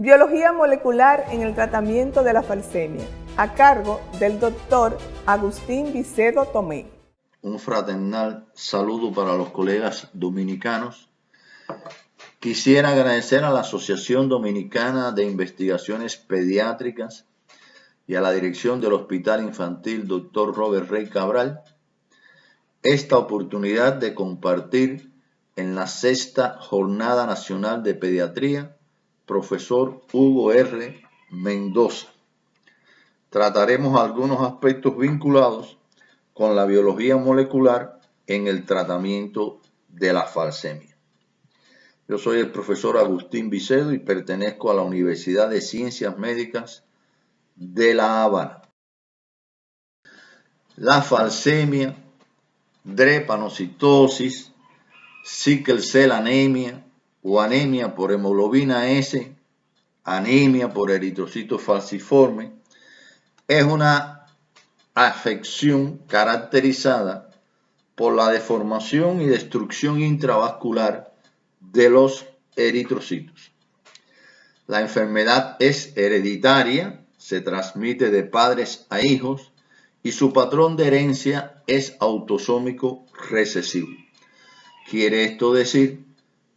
Biología molecular en el tratamiento de la falsemia, a cargo del doctor Agustín Vicedo Tomé. Un fraternal saludo para los colegas dominicanos. Quisiera agradecer a la Asociación Dominicana de Investigaciones Pediátricas y a la dirección del Hospital Infantil Dr. Robert Rey Cabral esta oportunidad de compartir en la 6ª Jornada Nacional de Pediatría Profesor Hugo R. Mendoza. Trataremos algunos aspectos vinculados con la biología molecular en el tratamiento de la falsemia. Yo soy el profesor Agustín Vicedo y pertenezco a la Universidad de Ciencias Médicas de La Habana. La falsemia, drepanocitosis, sickle cell anemia o anemia por hemoglobina S, anemia por eritrocitos falciformes, es una afección caracterizada por la deformación y destrucción intravascular de los eritrocitos. La enfermedad es hereditaria, se transmite de padres a hijos y su patrón de herencia es autosómico recesivo. Quiere esto decir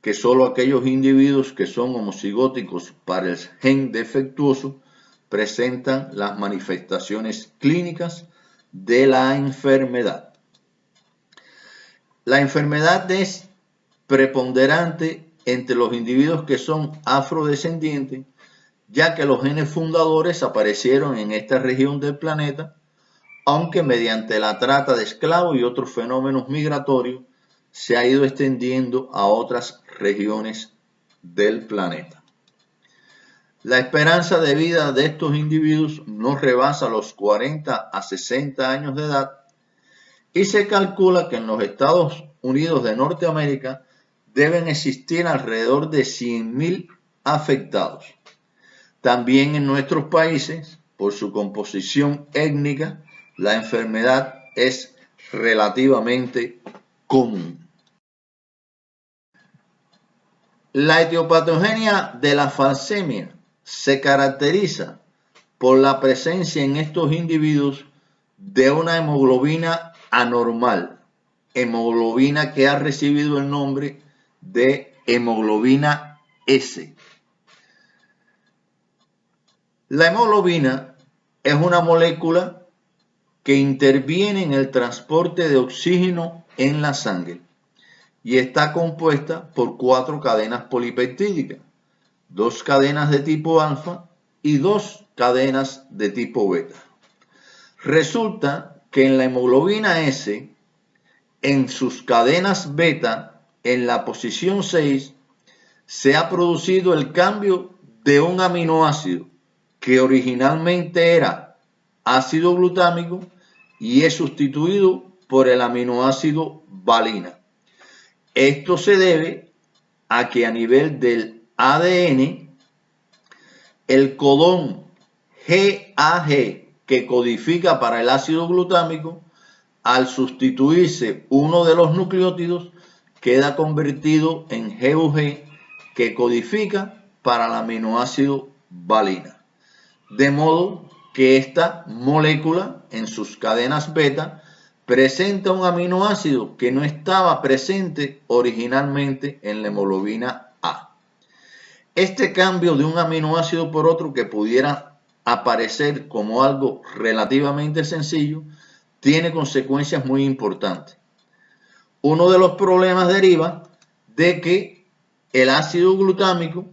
que solo aquellos individuos que son homocigóticos para el gen defectuoso presentan las manifestaciones clínicas de la enfermedad. La enfermedad es preponderante entre los individuos que son afrodescendientes, ya que los genes fundadores aparecieron en esta región del planeta, aunque mediante la trata de esclavos y otros fenómenos migratorios se ha ido extendiendo a otras regiones del planeta. La esperanza de vida de estos individuos no rebasa los 40 a 60 años de edad y se calcula que en los Estados Unidos de Norteamérica deben existir alrededor de 100.000 afectados. También en nuestros países, por su composición étnica, la enfermedad es relativamente común. La etiopatogenia de la falsemia se caracteriza por la presencia en estos individuos de una hemoglobina anormal, hemoglobina que ha recibido el nombre de hemoglobina S. La hemoglobina es una molécula que interviene en el transporte de oxígeno en la sangre y está compuesta por 4 cadenas polipeptídicas, 2 cadenas de tipo alfa y 2 cadenas de tipo beta. Resulta que en la hemoglobina S, en sus cadenas beta, en la posición 6, se ha producido el cambio de un aminoácido que originalmente era ácido glutámico y es sustituido por el aminoácido valina. Esto se debe a que a nivel del ADN, el codón GAG que codifica para el ácido glutámico, al sustituirse uno de los nucleótidos, queda convertido en GUG que codifica para el aminoácido valina. De modo que esta molécula en sus cadenas beta presenta un aminoácido que no estaba presente originalmente en la hemoglobina A. Este cambio de un aminoácido por otro que pudiera aparecer como algo relativamente sencillo tiene consecuencias muy importantes. Uno de los problemas deriva de que el ácido glutámico,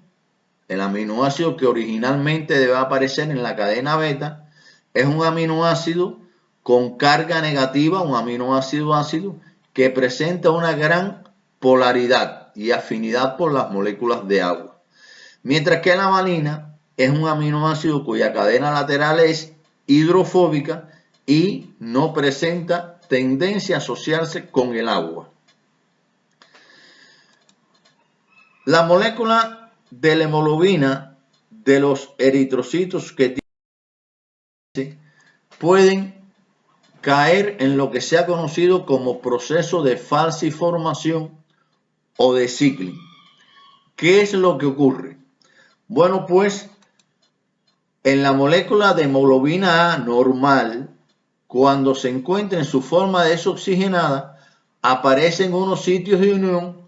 el aminoácido que originalmente debe aparecer en la cadena beta, es un aminoácido con carga negativa, un aminoácido ácido que presenta una gran polaridad y afinidad por las moléculas de agua. Mientras que la valina es un aminoácido cuya cadena lateral es hidrofóbica y no presenta tendencia a asociarse con el agua. La molécula de la hemoglobina de los eritrocitos que pueden caer en lo que se ha conocido como proceso de falciformación o de cycling. ¿Qué es lo que ocurre? Bueno, pues en la molécula de hemoglobina A normal, cuando se encuentra en su forma desoxigenada, aparecen unos sitios de unión,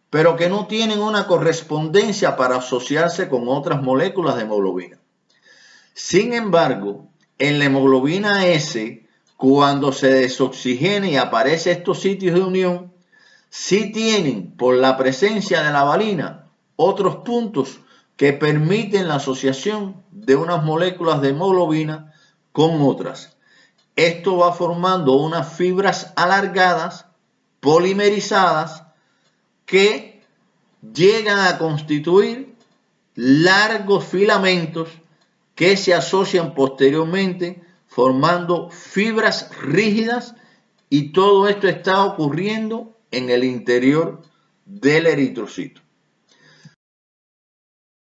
pero que no tienen una correspondencia para asociarse con otras moléculas de hemoglobina. Sin embargo, en la hemoglobina S, cuando se desoxigena y aparecen estos sitios de unión, sí tienen, por la presencia de la valina, otros puntos que permiten la asociación de unas moléculas de hemoglobina con otras. Esto va formando unas fibras alargadas, polimerizadas, que llegan a constituir largos filamentos que se asocian posteriormente formando fibras rígidas, y todo esto está ocurriendo en el interior del eritrocito.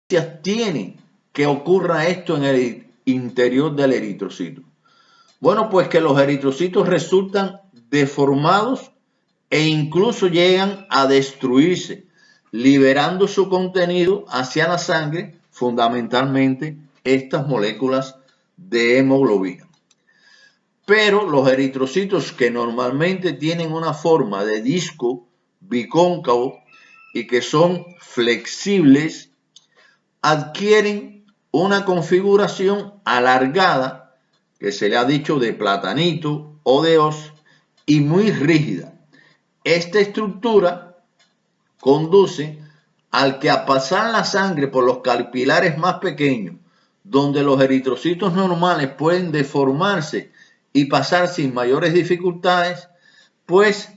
¿Qué tiene que ocurra esto en el interior del eritrocito? Bueno, pues que los eritrocitos resultan deformados e incluso llegan a destruirse, liberando su contenido hacia la sangre, fundamentalmente estas moléculas de hemoglobina. Pero los eritrocitos, que normalmente tienen una forma de disco bicóncavo y que son flexibles, adquieren una configuración alargada, que se le ha dicho de platanito o de hoz, y muy rígida. Esta estructura conduce al que, a pasar la sangre por los capilares más pequeños, donde los eritrocitos normales pueden deformarse y pasar sin mayores dificultades, pues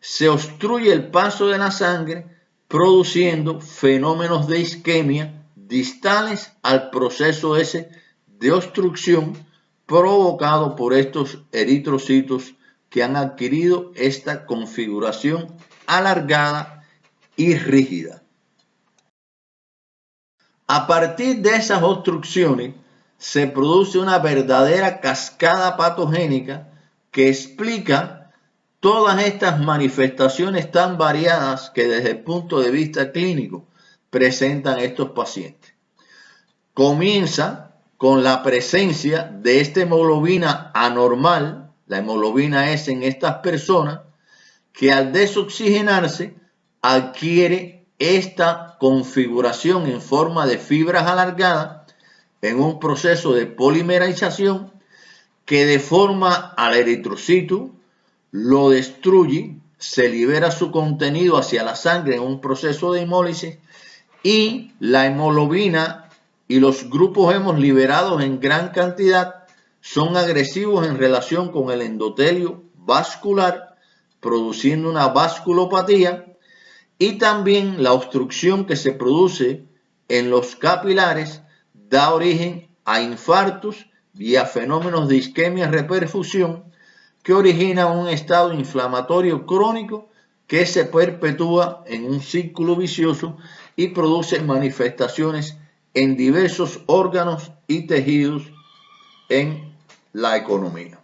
se obstruye el paso de la sangre, produciendo fenómenos de isquemia distales al proceso ese de obstrucción provocado por estos eritrocitos que han adquirido esta configuración alargada y rígida. A partir de esas obstrucciones se produce una verdadera cascada patogénica que explica todas estas manifestaciones tan variadas que desde el punto de vista clínico presentan estos pacientes. Comienza con la presencia de esta hemoglobina anormal, la hemoglobina S en estas personas, que al desoxigenarse adquiere esta configuración en forma de fibras alargadas en un proceso de polimerización que deforma al eritrocito, lo destruye, se libera su contenido hacia la sangre en un proceso de hemólisis, y la hemoglobina y los grupos hemos liberados en gran cantidad son agresivos en relación con el endotelio vascular, produciendo una vasculopatía, y también la obstrucción que se produce en los capilares da origen a infartos y a fenómenos de isquemia reperfusión que originan un estado inflamatorio crónico que se perpetúa en un círculo vicioso y produce manifestaciones en diversos órganos y tejidos en la economía.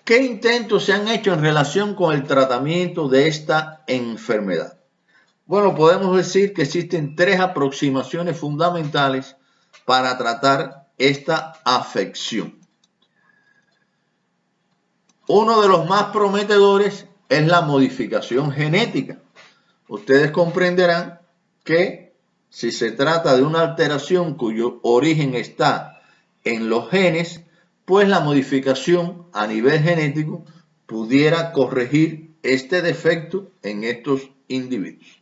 ¿Qué intentos se han hecho en relación con el tratamiento de esta enfermedad? Bueno, podemos decir que existen tres aproximaciones fundamentales para tratar esta afección. Uno de los más prometedores es la modificación genética. Ustedes comprenderán que si se trata de una alteración cuyo origen está en los genes, pues la modificación a nivel genético pudiera corregir este defecto en estos individuos.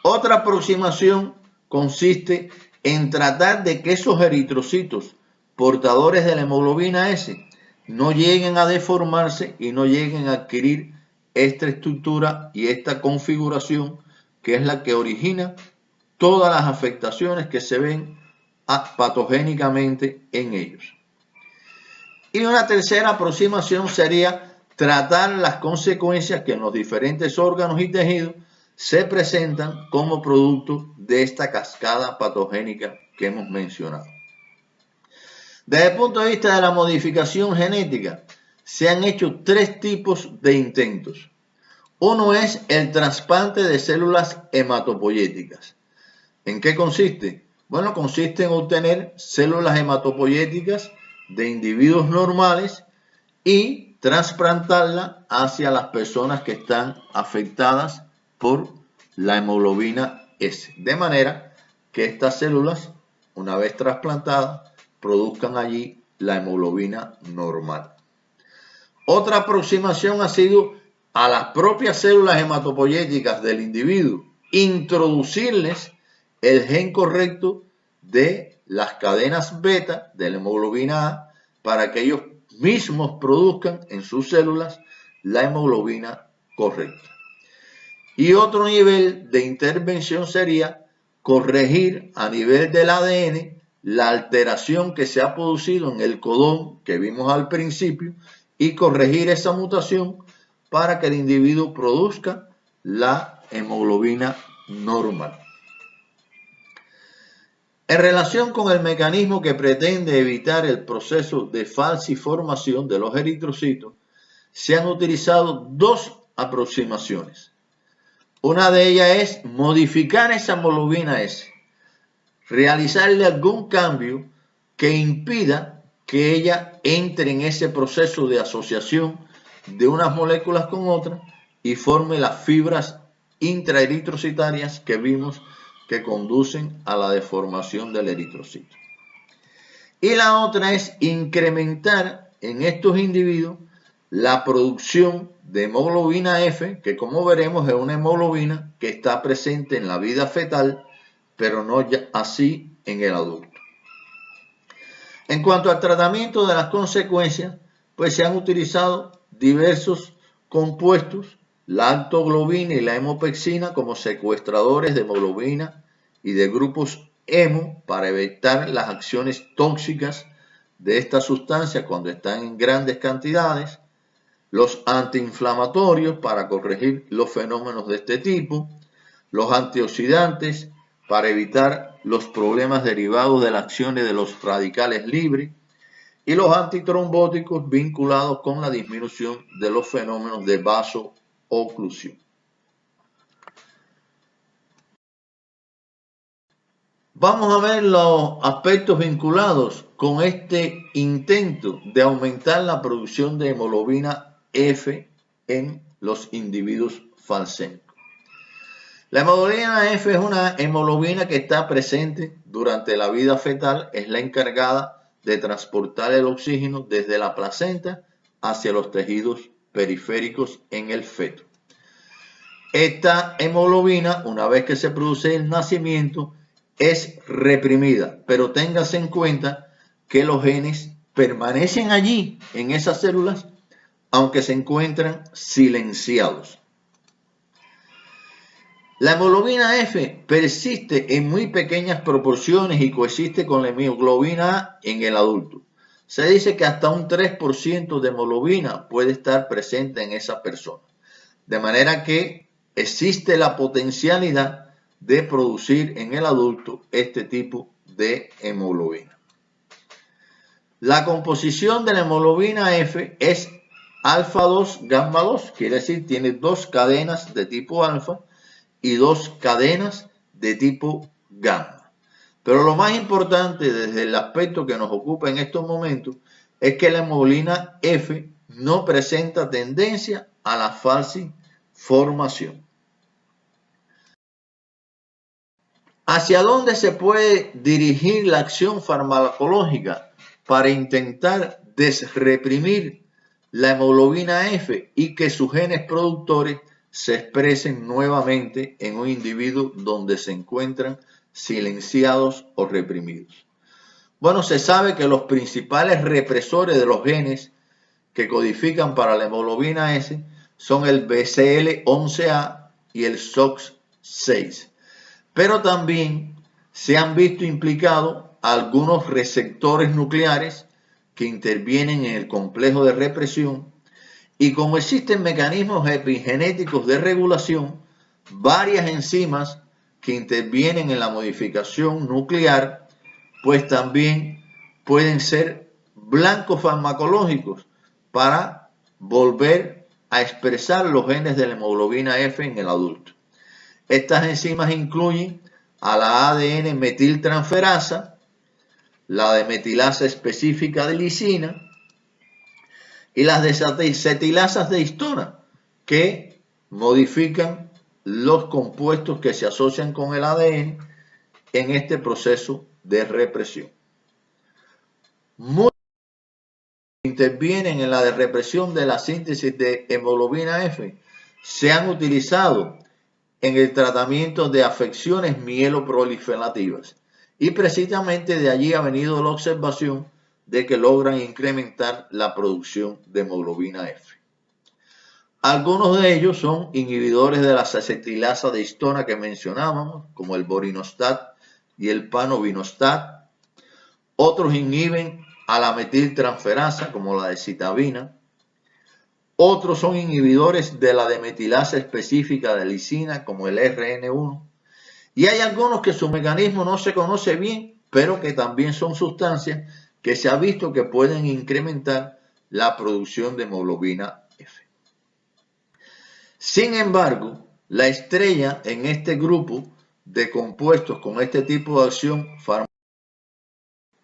Otra aproximación consiste en tratar de que esos eritrocitos portadores de la hemoglobina S no lleguen a deformarse y no lleguen a adquirir esta estructura y esta configuración, que es la que origina todas las afectaciones que se ven patogénicamente en ellos. Y una tercera aproximación sería tratar las consecuencias que en los diferentes órganos y tejidos se presentan como producto de esta cascada patogénica que hemos mencionado. Desde el punto de vista de la modificación genética, se han hecho tres tipos de intentos. Uno es el trasplante de células hematopoyéticas. ¿En qué consiste? Bueno, consiste en obtener células hematopoyéticas de individuos normales y trasplantarlas hacia las personas que están afectadas por la hemoglobina S. De manera que estas células, una vez trasplantadas, produzcan allí la hemoglobina normal. Otra aproximación ha sido a las propias células hematopoyéticas del individuo, introducirles el gen correcto de las cadenas beta de la hemoglobina A para que ellos mismos produzcan en sus células la hemoglobina correcta. Y otro nivel de intervención sería corregir a nivel del ADN la alteración que se ha producido en el codón que vimos al principio y corregir esa mutación para que el individuo produzca la hemoglobina normal. En relación con el mecanismo que pretende evitar el proceso de falsiformación de los eritrocitos, se han utilizado dos aproximaciones. Una de ellas es modificar esa hemoglobina S, realizarle algún cambio que impida que ella entre en ese proceso de asociación de unas moléculas con otras y forme las fibras intraeritrocitarias que vimos que conducen a la deformación del eritrocito. Y la otra es incrementar en estos individuos la producción de hemoglobina F, que como veremos es una hemoglobina que está presente en la vida fetal, pero no así en el adulto. En cuanto al tratamiento de las consecuencias, pues se han utilizado diversos compuestos, la altoglobina y la hemopexina como secuestradores de hemoglobina y de grupos hemo para evitar las acciones tóxicas de esta sustancia cuando están en grandes cantidades, los antiinflamatorios para corregir los fenómenos de este tipo, los antioxidantes para evitar los problemas derivados de las acciones de los radicales libres y los antitrombóticos vinculados con la disminución de los fenómenos de vasooclusión. Vamos a ver los aspectos vinculados con este intento de aumentar la producción de hemoglobina F en los individuos falsémicos. La hemoglobina F es una hemoglobina que está presente durante la vida fetal, es la encargada de transportar el oxígeno desde la placenta hacia los tejidos periféricos en el feto. Esta hemoglobina, una vez que se produce el nacimiento, es reprimida, pero téngase en cuenta que los genes permanecen allí en esas células, aunque se encuentran silenciados. La hemoglobina F persiste en muy pequeñas proporciones y coexiste con la hemoglobina A en el adulto. Se dice que hasta un 3% de hemoglobina puede estar presente en esa persona. De manera que existe la potencialidad de producir en el adulto este tipo de hemoglobina. La composición de la hemoglobina F es alfa 2, gamma 2, quiere decir tiene dos cadenas de tipo alfa y dos cadenas de tipo gamma. Pero lo más importante desde el aspecto que nos ocupa en estos momentos es que la hemoglobina F no presenta tendencia a la falsiformación. ¿Hacia dónde se puede dirigir la acción farmacológica para intentar desreprimir la hemoglobina F y que sus genes productores se expresen nuevamente en un individuo donde se encuentran silenciados o reprimidos? Bueno, se sabe que los principales represores de los genes que codifican para la hemoglobina S son el BCL11A y el SOX6. Pero también se han visto implicados algunos receptores nucleares que intervienen en el complejo de represión y como existen mecanismos epigenéticos de regulación, varias enzimas que intervienen en la modificación nuclear, pues también pueden ser blancos farmacológicos para volver a expresar los genes de la hemoglobina F en el adulto. Estas enzimas incluyen a la ADN metiltransferasa, la de metilasa específica de lisina y las desacetilasas de histona, que modifican los compuestos que se asocian con el ADN en este proceso de represión. Muchos intervienen en la represión de la síntesis de hemoglobina F se han utilizado en el tratamiento de afecciones mieloproliferativas y precisamente de allí ha venido la observación de que logran incrementar la producción de hemoglobina F. Algunos de ellos son inhibidores de la acetilasa de histona que mencionábamos, como el vorinostat y el panovinostat. Otros inhiben a la metiltransferasa, como la decitabina. Otros son inhibidores de la demetilasa específica de lisina, como el RN1. Y hay algunos que su mecanismo no se conoce bien, pero que también son sustancias que se ha visto que pueden incrementar la producción de hemoglobina F. Sin embargo, la estrella en este grupo de compuestos con este tipo de acción farmacológica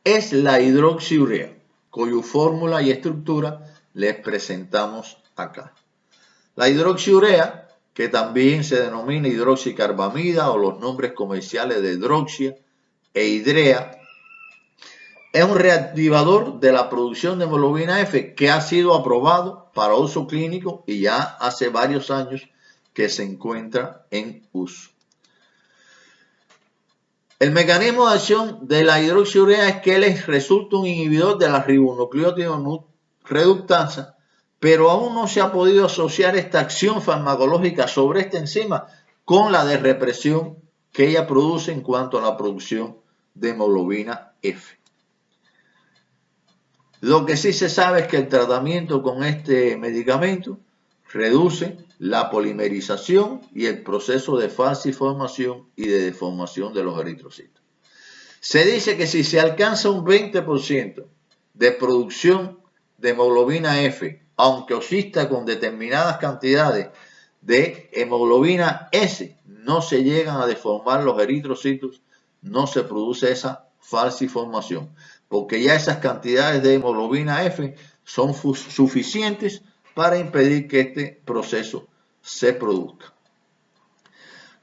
es la hidroxiurea, cuya fórmula y estructura les presentamos acá. La hidroxiurea, que también se denomina hidroxicarbamida o los nombres comerciales de hidroxia e hidrea, es un reactivador de la producción de hemoglobina F que ha sido aprobado para uso clínico y ya hace varios años que se encuentra en uso. El mecanismo de acción de la hidroxiurea es que él resulta un inhibidor de la ribonucleótido reductasa, pero aún no se ha podido asociar esta acción farmacológica sobre esta enzima con la de represión que ella produce en cuanto a la producción de hemoglobina F. Lo que sí se sabe es que el tratamiento con este medicamento reduce la polimerización y el proceso de falciformación y de deformación de los eritrocitos. Se dice que si se alcanza un 20% de producción de hemoglobina F, aunque exista con determinadas cantidades de hemoglobina S, no se llegan a deformar los eritrocitos, no se produce esa falciformación, porque ya esas cantidades de hemoglobina F son suficientes para impedir que este proceso se produzca.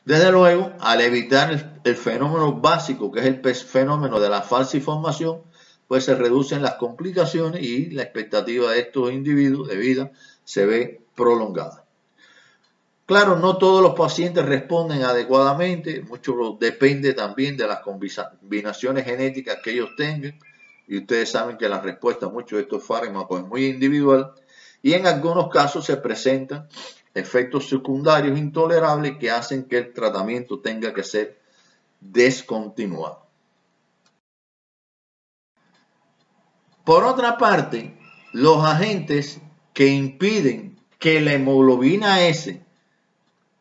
Desde luego, al evitar el fenómeno básico, que es el fenómeno de la falciformación, pues se reducen las complicaciones y la expectativa de estos individuos de vida se ve prolongada. Claro, no todos los pacientes responden adecuadamente, mucho depende también de las combinaciones genéticas que ellos tengan, y ustedes saben que la respuesta a muchos de estos fármacos es muy individual, y en algunos casos se presentan efectos secundarios intolerables que hacen que el tratamiento tenga que ser descontinuado. Por otra parte, los agentes que impiden que la hemoglobina S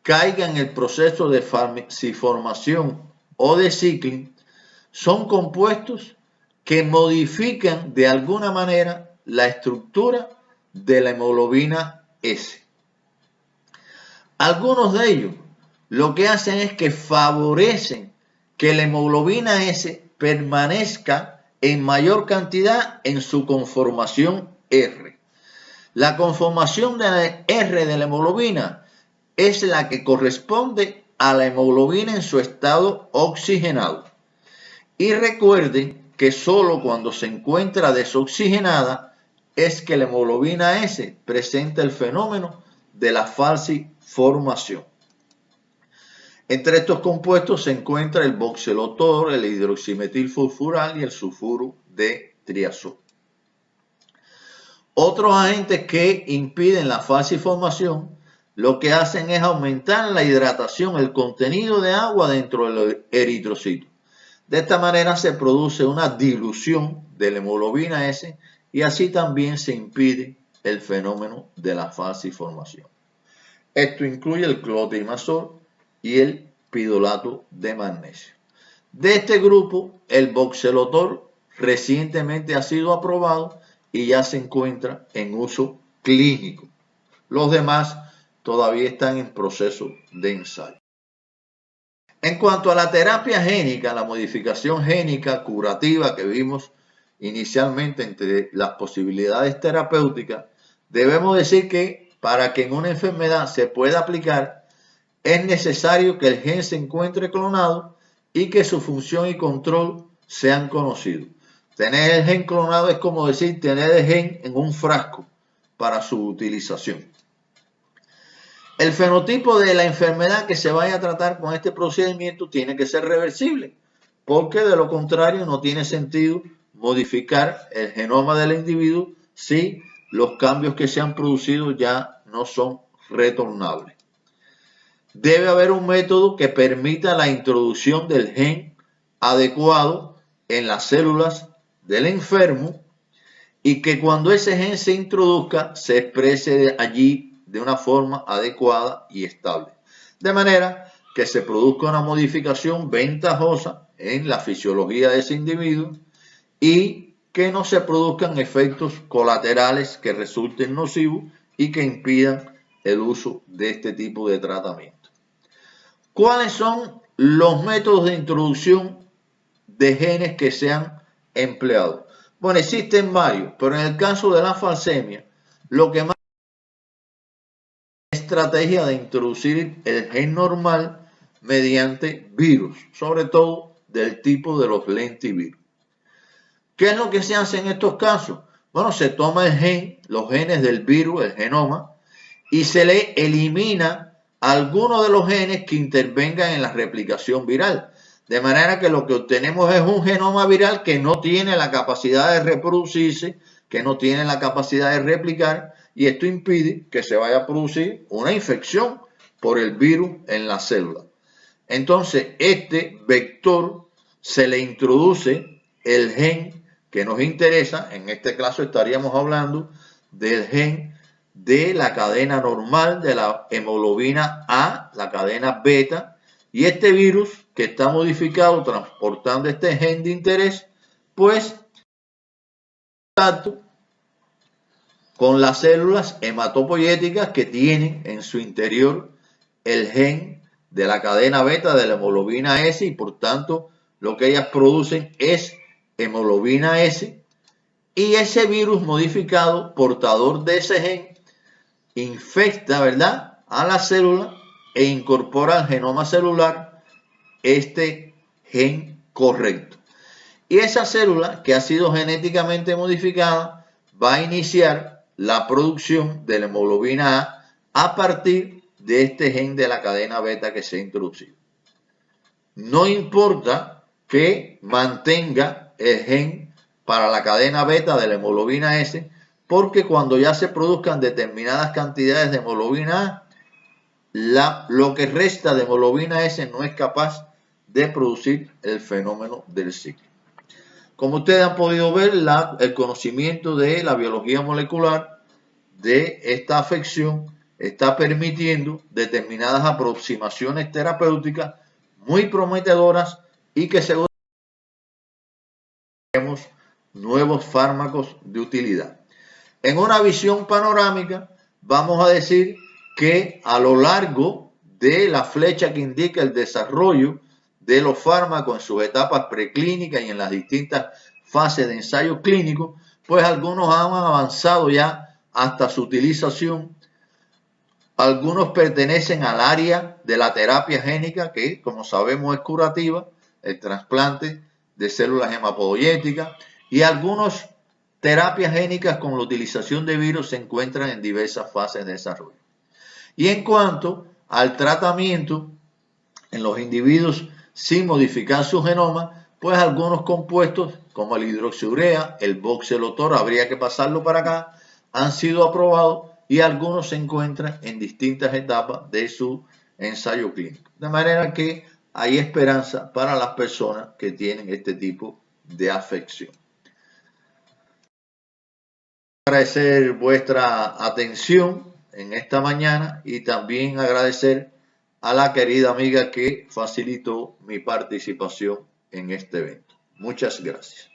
caiga en el proceso de falciformación o de cicling son compuestos que modifican de alguna manera la estructura de la hemoglobina S. Algunos de ellos lo que hacen es que favorecen que la hemoglobina S permanezca en mayor cantidad en su conformación R. La conformación de la R de la hemoglobina es la que corresponde a la hemoglobina en su estado oxigenado. Y recuerden que solo cuando se encuentra desoxigenada es que la hemoglobina S presenta el fenómeno de la falciformación. Entre estos compuestos se encuentra el voxelotor, el hidroximetilfosfural y el sulfuro de triazol. Otros agentes que impiden la falciformación lo que hacen es aumentar la hidratación, el contenido de agua dentro del eritrocito. De esta manera se produce una dilución de la hemoglobina S y así también se impide el fenómeno de la falciformación. Esto incluye el clotrimazol y el pidolato de magnesio. De este grupo, el voxelotor recientemente ha sido aprobado y ya se encuentra en uso clínico. Los demás todavía están en proceso de ensayo. En cuanto a la terapia génica, la modificación génica curativa que vimos inicialmente entre las posibilidades terapéuticas, debemos decir que para que en una enfermedad se pueda aplicar, es necesario que el gen se encuentre clonado y que su función y control sean conocidos. Tener el gen clonado es como decir tener el gen en un frasco para su utilización. El fenotipo de la enfermedad que se vaya a tratar con este procedimiento tiene que ser reversible, porque de lo contrario no tiene sentido modificar el genoma del individuo si los cambios que se han producido ya no son retornables. Debe haber un método que permita la introducción del gen adecuado en las células del enfermo y que cuando ese gen se introduzca se exprese allí de una forma adecuada y estable. De manera que se produzca una modificación ventajosa en la fisiología de ese individuo y que no se produzcan efectos colaterales que resulten nocivos y que impidan el uso de este tipo de tratamiento. ¿Cuáles son los métodos de introducción de genes que se han empleado? Bueno, existen varios, pero en el caso de la falsemia, lo que más es estrategia de introducir el gen normal mediante virus, sobre todo del tipo de los lentivirus. ¿Qué es lo que se hace en estos casos? Bueno, se toma el gen, los genes del virus, el genoma, y se le elimina algunos de los genes que intervengan en la replicación viral. De manera que lo que obtenemos es un genoma viral que no tiene la capacidad de reproducirse, que no tiene la capacidad de replicar, y esto impide que se vaya a producir una infección por el virus en la célula. Entonces, este vector se le introduce el gen que nos interesa. En este caso estaríamos hablando del gen de la cadena normal de la hemoglobina A, la cadena beta, y este virus que está modificado transportando este gen de interés, pues contacto con las células hematopoyéticas que tienen en su interior el gen de la cadena beta de la hemoglobina S, y por tanto lo que ellas producen es hemoglobina S, y ese virus modificado portador de ese gen infecta, ¿verdad?, a la célula e incorpora al genoma celular este gen correcto. Y esa célula que ha sido genéticamente modificada va a iniciar la producción de la hemoglobina A partir de este gen de la cadena beta que se ha introducido. No importa que mantenga el gen para la cadena beta de la hemoglobina S, porque cuando ya se produzcan determinadas cantidades de hemoglobina A, lo que resta de hemoglobina S no es capaz de producir el fenómeno del ciclo. Como ustedes han podido ver, el conocimiento de la biología molecular de esta afección está permitiendo determinadas aproximaciones terapéuticas muy prometedoras y que seguramente tenemos nuevos fármacos de utilidad. En una visión panorámica, vamos a decir que a lo largo de la flecha que indica el desarrollo de los fármacos en sus etapas preclínicas y en las distintas fases de ensayo clínico, pues algunos han avanzado ya hasta su utilización. Algunos pertenecen al área de la terapia génica, que como sabemos es curativa, el trasplante de células hematopoyéticas, y algunos terapias génicas con la utilización de virus se encuentran en diversas fases de desarrollo. Y en cuanto al tratamiento en los individuos sin modificar su genoma, pues algunos compuestos como el hidroxiurea, el voxelotor, habría que pasarlo para acá, han sido aprobados y algunos se encuentran en distintas etapas de su ensayo clínico. De manera que hay esperanza para las personas que tienen este tipo de afección. Agradecer vuestra atención en esta mañana y también agradecer a la querida amiga que facilitó mi participación en este evento. Muchas gracias.